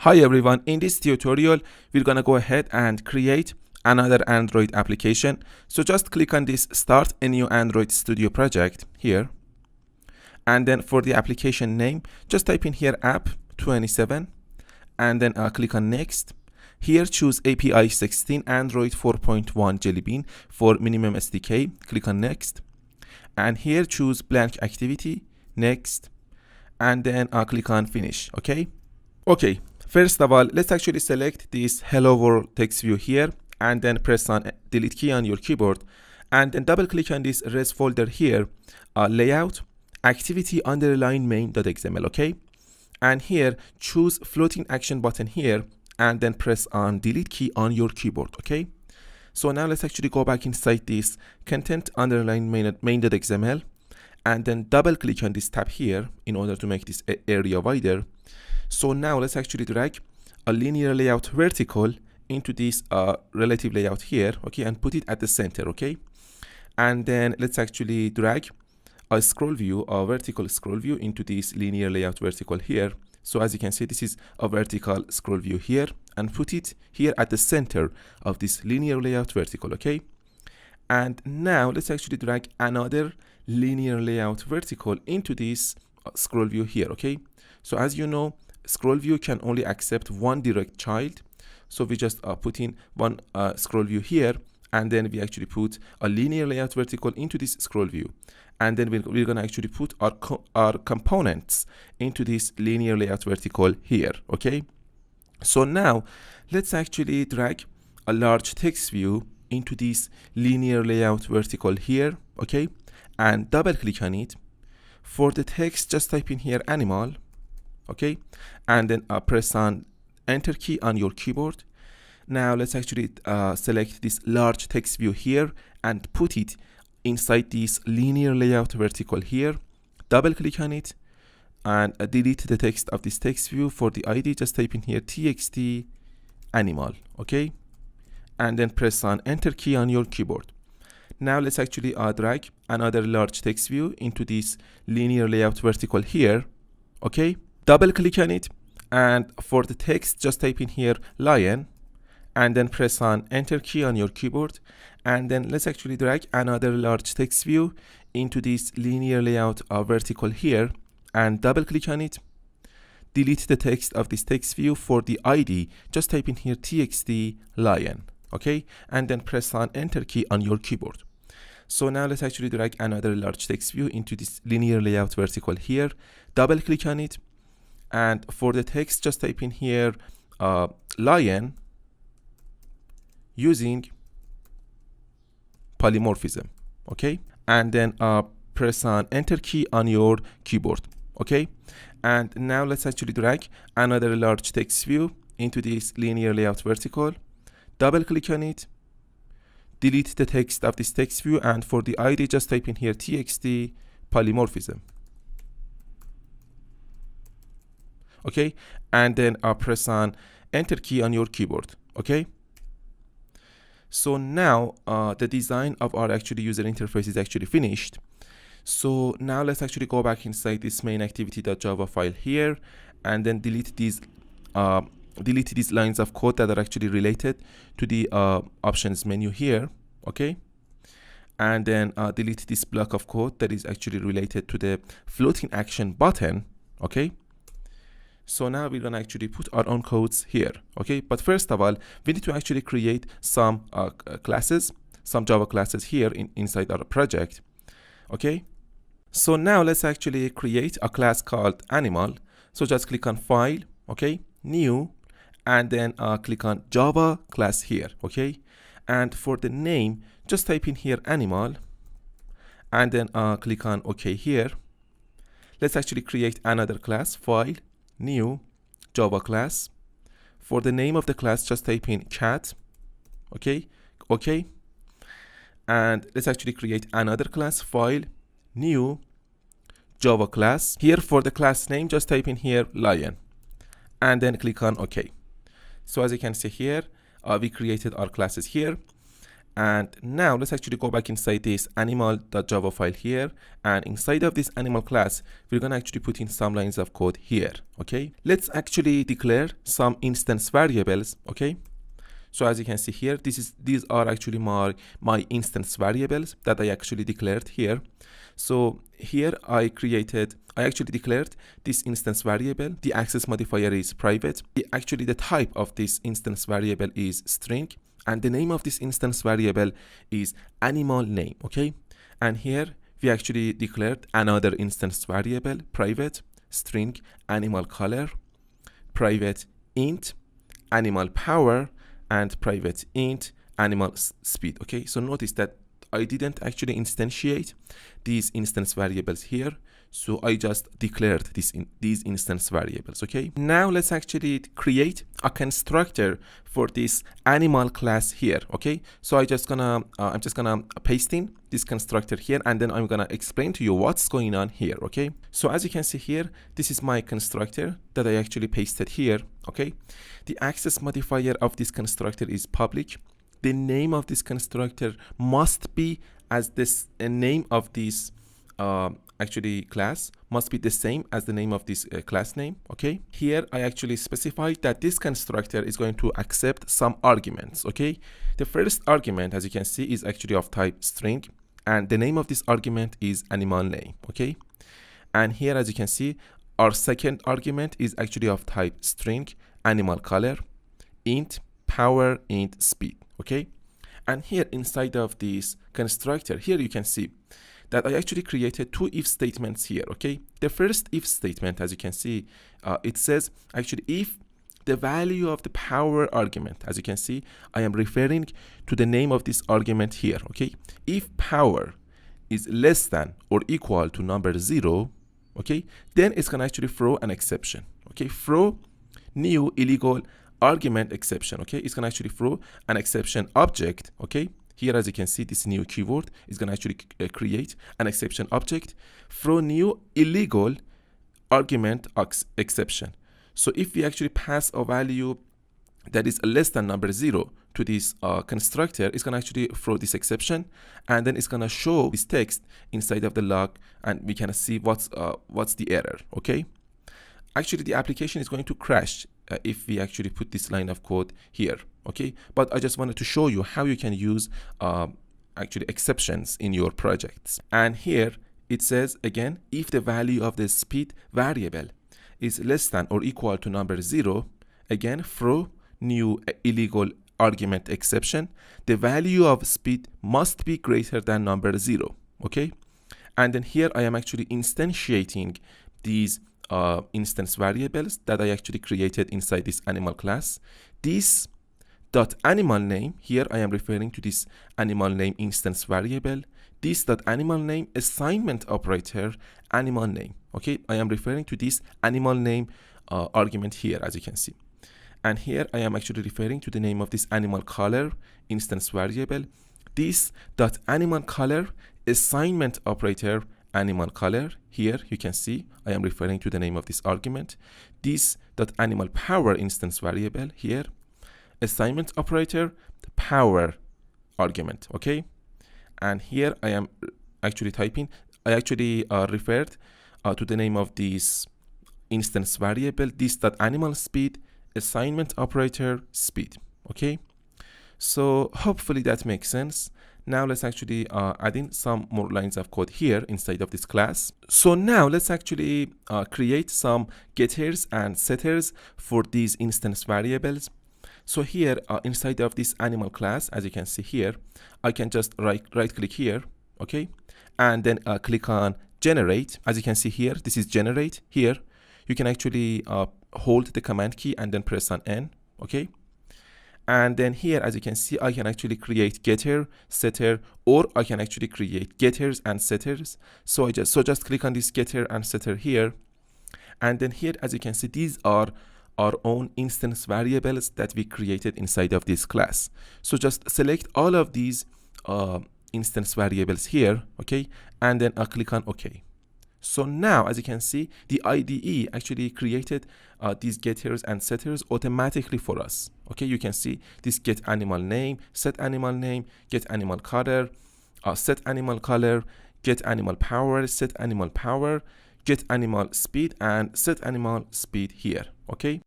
Hi everyone, in this tutorial we're gonna go ahead and create another Android application. So just click on this Start a New Android Studio Project here, and then for the application name just type in here app 27 and then click on next. Here choose API 16 Android 4.1 Jelly Bean for minimum SDK, click on next, and here choose blank activity, next, and then click on finish. Okay, first of all, let's actually select this hello world text view here and then press on delete key on your keyboard and then double click on this res folder here, layout, activity underline main.xml, okay? And here choose floating action button here and then press on delete key on your keyboard, okay? So now let's actually go back inside this content underline main.xml and then double click on this tab here in order to make this area wider. So now let's actually drag a linear layout vertical into this relative layout here, okay, and put it at the center, okay? And then let's actually drag a scroll view, a vertical scroll view into this linear layout vertical here. So as you can see, this is a vertical scroll view here and put it here at the center of this linear layout vertical, okay? And now let's actually drag another linear layout vertical into this scroll view here, okay? So as you know, scroll view can only accept one direct child. So we just put in one scroll view here, and then we actually put a linear layout vertical into this scroll view. And then we're gonna actually put our components into this linear layout vertical here, okay? So now let's actually drag a large text view into this linear layout vertical here, okay? And double click on it. For the text, just type in here animal, okay, and then press on enter key on your keyboard. Now let's actually select this large text view here and put it inside this linear layout vertical here. Double click on it and delete the text of this text view. For the ID, just type in here txt animal, okay, and then press on enter key on your keyboard. Now let's actually drag another large text view into this linear layout vertical here, okay? Double click on it, and for the text just type in here lion and then press on enter key on your keyboard. And then let's actually drag another large text view into this linear layout vertical here and double click on it. Delete the text of this text view. For the ID just type in here txt lion, okay, and then press on enter key on your keyboard. So now let's actually drag another large text view into this linear layout vertical here. Double click on it, and for the text just type in here lion using polymorphism, okay, and then press on enter key on your keyboard, okay? And now let's actually drag another large text view into this linear layout vertical. Double click on it, delete the text of this text view, and for the ID just type in here txt polymorphism, okay, and then press on enter key on your keyboard, okay? So now the design of our actually user interface is actually finished. So now let's actually go back inside this main activity.java file here and then delete these lines of code that are actually related to the options menu here, okay? And then delete this block of code that is actually related to the floating action button, okay? So now we're gonna actually put our own codes here, okay? But first of all, we need to actually create some classes, some Java classes here inside our project, okay? So now let's actually create a class called animal. So just click on file, okay, new, and then click on Java class here, okay? And for the name, just type in here animal, and then click on OK here. Let's actually create another class, file, new, Java class. For the name of the class, just type in cat, okay, okay. And let's actually create another class, file, new, Java class. Here for the class name, just type in here lion, and then click on OK. So as you can see here, we created our classes here. And now let's actually go back inside this animal.java file here, and inside of this animal class we're going to actually put in some lines of code here. Okay, let's actually declare some instance variables. Okay, so as you can see here, these are actually my instance variables that I actually declared here. So here I actually declared this instance variable. The access modifier is private. Actually the type of this instance variable is string, and the name of this instance variable is animal name. Okay, and here we actually declared another instance variable, private string animal color, private int animal power, and private int animal speed. Okay, so notice that I didn't actually instantiate these instance variables here, so I just declared these instance variables. Okay, now let's actually create a constructor for this animal class here. Okay, so I'm just gonna paste in this constructor here, and then I'm gonna explain to you what's going on here. Okay, so as you can see here, this is my constructor that I actually pasted here. Okay, the access modifier of this constructor is public. The name of this constructor must be as this name of this actually class must be the same as the name of this class name. Okay, here I actually specified that this constructor is going to accept some arguments. Okay, the first argument, as you can see, is actually of type string, and the name of this argument is animal name. Okay, and here as you can see, our second argument is actually of type string animal color, int power, int speed. Okay, and here inside of this constructor here you can see that I actually created two if statements here. Okay, the first if statement, as you can see, it says actually if the value of the power argument, as you can see, I am referring to the name of this argument here. Okay, if power is less than or equal to number 0, okay, then it's gonna actually throw an exception. Okay, throw new illegal argument exception. Okay, it's gonna actually throw an exception object. Okay, here as you can see, this new keyword is gonna actually create an exception object, throw new illegal argument exception. So if we actually pass a value that is less than number 0 to this constructor, it's gonna actually throw this exception, and then it's gonna show this text inside of the log, and we can see what's the error. Okay, actually the application is going to crash if we actually put this line of code here. Okay, but I just wanted to show you how you can use actually exceptions in your projects. And here it says again, if the value of the speed variable is less than or equal to number 0, again throw new illegal argument exception. The value of speed must be greater than number 0. Okay, and then here I am actually instantiating these instance variables that I actually created inside this animal class. This dot animal name, here I am referring to this animal name instance variable. This dot animal name assignment operator animal name. Okay, I am referring to this animal name argument here, as you can see. And here I am actually referring to the name of this animal color instance variable. This dot animal color assignment operator animal color, here you can see I am referring to the name of this argument. This dot animal power instance variable, here assignment operator power argument. Okay, and here I am actually typing, I actually referred to the name of this instance variable, this dot animal speed assignment operator speed. Okay, so hopefully that makes sense. Now let's actually add in some more lines of code here inside of this class. So now let's actually create some getters and setters for these instance variables. So here inside of this animal class, as you can see here, I can just right click here. Okay, and then click on generate. As you can see here, this is generate. Here you can actually hold the command key and then press on N. Okay, and then here as you can see, I can actually create getter, setter, or I can actually create getters and setters. So just click on this getter and setter here, and then here as you can see, these are our own instance variables that we created inside of this class. So just select all of these instance variables here. Okay, and then click on OK. So now, as you can see, the IDE actually created these getters and setters automatically for us. Okay, you can see this get animal name, set animal name, get animal color, set animal color, get animal power, set animal power, get animal speed, and set animal speed here. Okay,